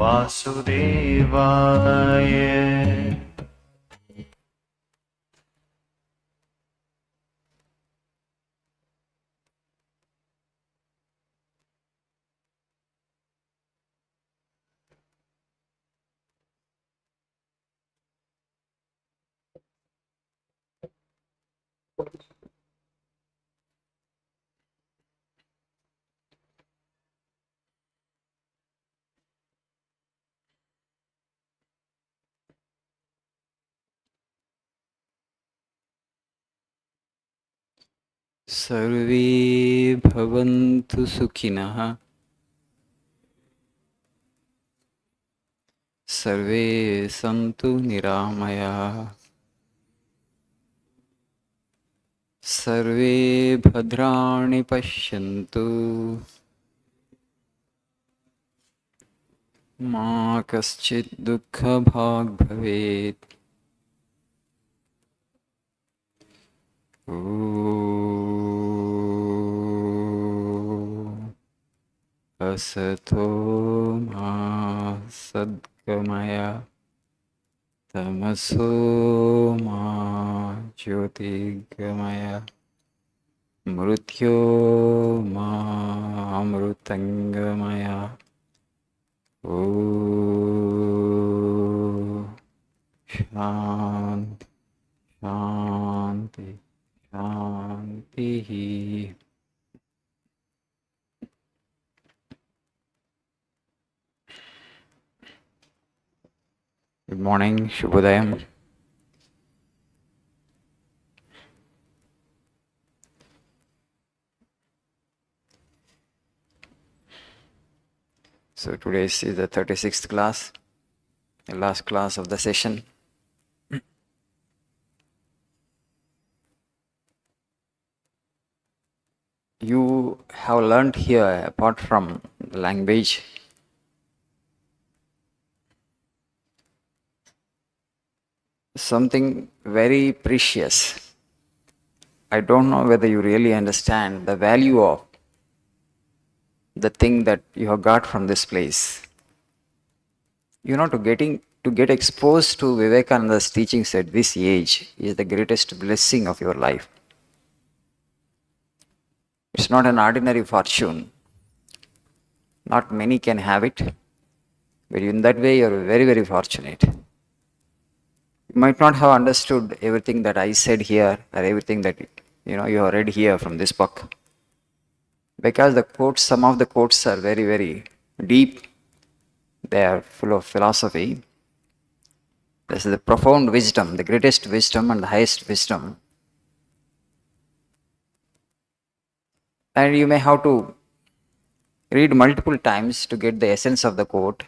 Vasudevaya. Sarve bhavantu sukhinah, sarve santu niramaya, sarve bhadrani pashyantu, ma kaschit dukkha bhag bhavet. Om Asato ma sadgamaya, tamaso ma jyotirgamaya, mrityo ma amrutangamaya. Om Shanti Shanti Shanti. Good morning, Shubhodayam. So today is the 36th class, the last class of the session. You have learnt here, apart from the language, something very precious. I don't know whether you really understand the value of the thing that you have got from this place. You know, to get exposed to Vivekananda's teachings at this age is the greatest blessing of your life. It's not an ordinary fortune. Not many can have it, but in that way you're very, very fortunate. You might not have understood everything that I said here or everything that you have read here from this book. Because the quotes, some of the quotes are very, very deep. They are full of philosophy. This is the profound wisdom, the greatest wisdom and the highest wisdom. And you may have to read multiple times to get the essence of the quote.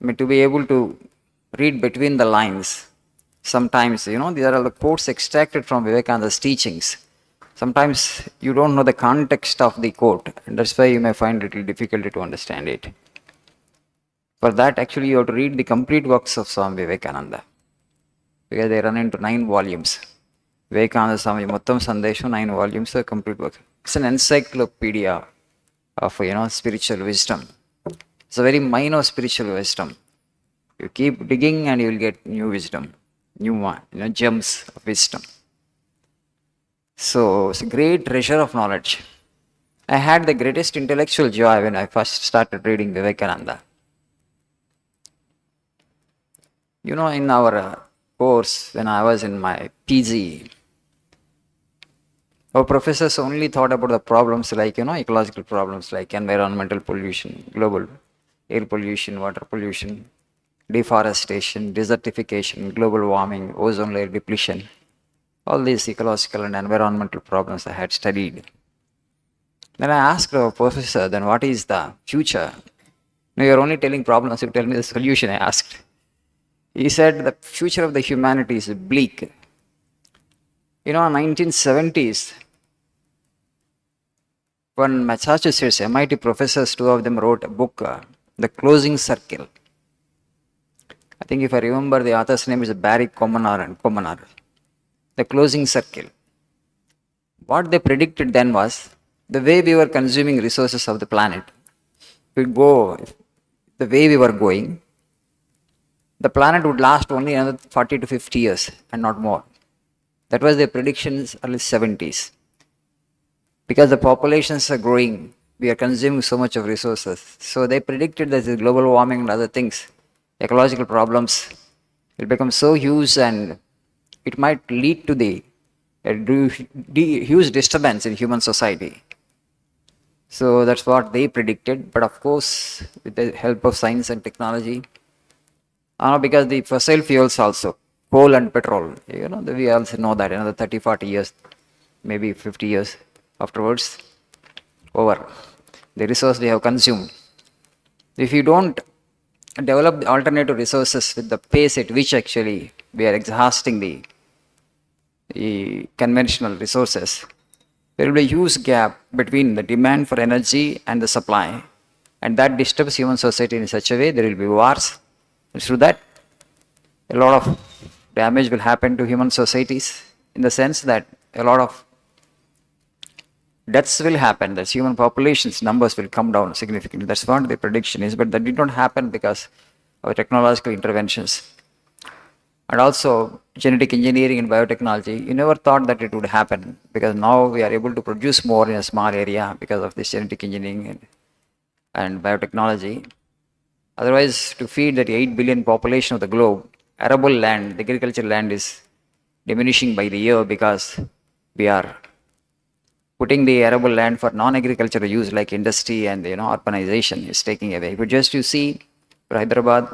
I mean, to be able to read between the lines. Sometimes, these are all the quotes extracted from Vivekananda's teachings. Sometimes you don't know the context of the quote, and that's why you may find it a little difficult to understand it. For that, actually, you have to read the complete works of Swami Vivekananda, because they run into 9 volumes. Vivekananda Swami Mottam Sandesham, 9 volumes, a complete work. It's an encyclopedia of spiritual wisdom. It's a very minor spiritual wisdom. You keep digging and you will get new wisdom, new gems of wisdom. So it's a great treasure of knowledge. I had the greatest intellectual joy when I first started reading Vivekananda. In our course, when I was in my PG, our professors only thought about the problems like, ecological problems like environmental pollution, global air pollution, water pollution, deforestation, desertification, global warming, ozone layer depletion. All these ecological and environmental problems I had studied. Then I asked our professor, then what is the future? No, you're only telling problems, you tell me the solution, I asked. He said the future of the humanity is bleak. In 1970s, when Massachusetts MIT professors, 2 of them wrote a book, The Closing Circle. I think if I remember, the author's name is Barry Commoner. The Closing Circle. What they predicted then was, the way we were consuming resources of the planet, the way we were going, the planet would last only another 40 to 50 years and not more. That was their predictions early 70s. Because the populations are growing, we are consuming so much of resources. So they predicted that the global warming and other things, ecological problems, will become so huge and it might lead to the huge disturbance in human society. So that's what they predicted. But of course, with the help of science and technology, because the fossil fuels also, coal and petrol, we also know that another 30, 40 years, maybe 50 years afterwards, over the resource we have consumed. If you don't develop the alternative resources with the pace at which actually we are exhausting the conventional resources, there will be a huge gap between the demand for energy and the supply. And that disturbs human society in such a way there will be wars. And through that, a lot of damage will happen to human societies in the sense that a lot of deaths will happen. That human populations numbers will come down significantly. That's what the prediction is. But that did not happen because of technological interventions. And also genetic engineering and biotechnology, you never thought that it would happen because now we are able to produce more in a small area because of this genetic engineering and biotechnology. Otherwise, to feed that 8 billion population of the globe, arable land, the agricultural land is diminishing by the year because we are putting the arable land for non-agricultural use like industry and urbanization is taking away. But just you see, for Hyderabad,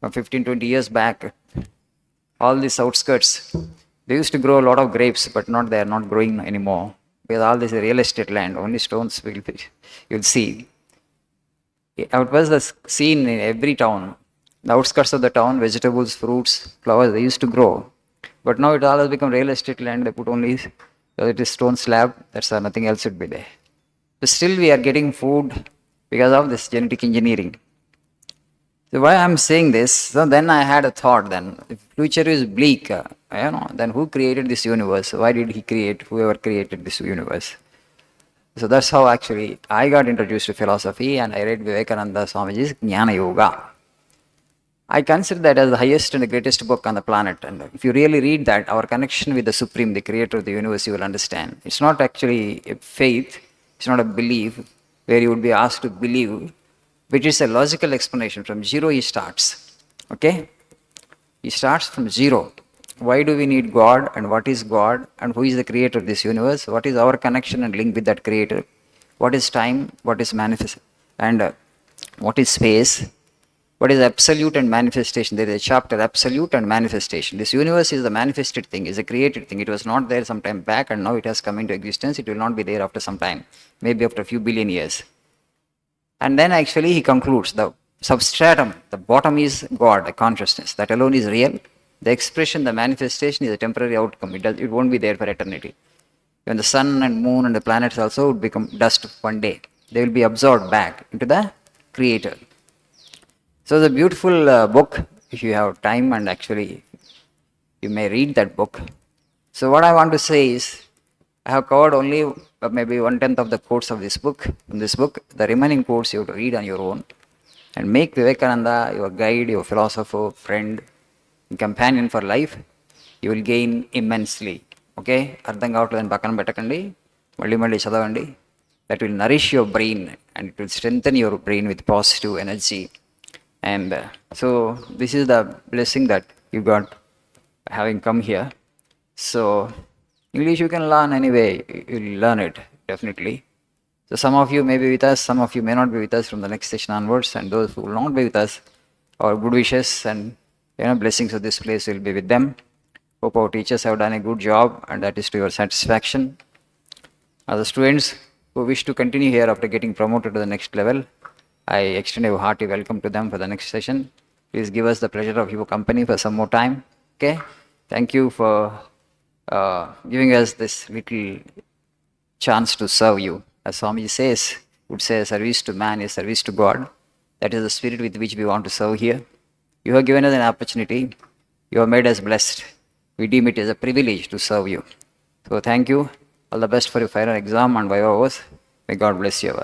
from 15-20 years back, all these outskirts, they used to grow a lot of grapes, but they are not growing anymore because all this real estate land, only stones you'll see. It was the scene in every town. The outskirts of the town, vegetables, fruits, flowers, they used to grow. But now it all has become real estate land. They put only, it is stone slab, that's nothing else would be there. But still we are getting food because of this genetic engineering. So why I'm saying this, so then I had a thought then, if future is bleak, then who created this universe? Why did he create, whoever created this universe? So that's how actually I got introduced to philosophy and I read Vivekananda Swamiji's Jnana Yoga. I consider that as the highest and the greatest book on the planet. And if you really read that, our connection with the Supreme, the creator of the universe, you will understand. It's not actually a faith, it's not a belief where you would be asked to believe, which is a logical explanation. From zero he starts. Okay? He starts from zero. Why do we need God and what is God and who is the creator of this universe? What is our connection and link with that creator? What is time? What is manifest? And what is space? What is absolute and manifestation? There is a chapter, absolute and manifestation. This universe is the manifested thing, is a created thing. It was not there some time back and now it has come into existence. It will not be there after some time, maybe after a few billion years. And then actually he concludes the substratum, the bottom is God, the consciousness. That alone is real. The expression, the manifestation is a temporary outcome. It won't be there for eternity. When the sun and moon and the planets also would become dust one day, they will be absorbed back into the creator. So the beautiful book, if you have time and actually you may read that book. So what I want to say is, I have covered only maybe 1/10 of the quotes of this book. In this book, the remaining quotes you have to read on your own and make Vivekananda your guide, your philosopher, friend, companion for life. You will gain immensely. Okay? అర్థం కావట్లేదని పక్కన పెట్టకండి, మళ్ళీ చదవండి. That will nourish your brain and it will strengthen your brain with positive energy. And so this is the blessing that you got having come here. So English you can learn anyway, you will learn it definitely. So some of you may be with us, some of you may not be with us from the next session onwards, and those who will not be with us, our good wishes and blessings of this place will be with them. Hope our teachers have done a good job and that is to your satisfaction. As the students who wish to continue here after getting promoted to the next level, I extend a hearty welcome to them for the next session. Please give us the pleasure of your company for some more time. Okay? Thank you for giving us this little chance to serve you. As Swamiji says, would say service to man is service to God. That is the spirit with which we want to serve here. You have given us an opportunity. You have made us blessed. We deem it as a privilege to serve you. So thank you. All the best for your final exam and viva hours. May God bless you.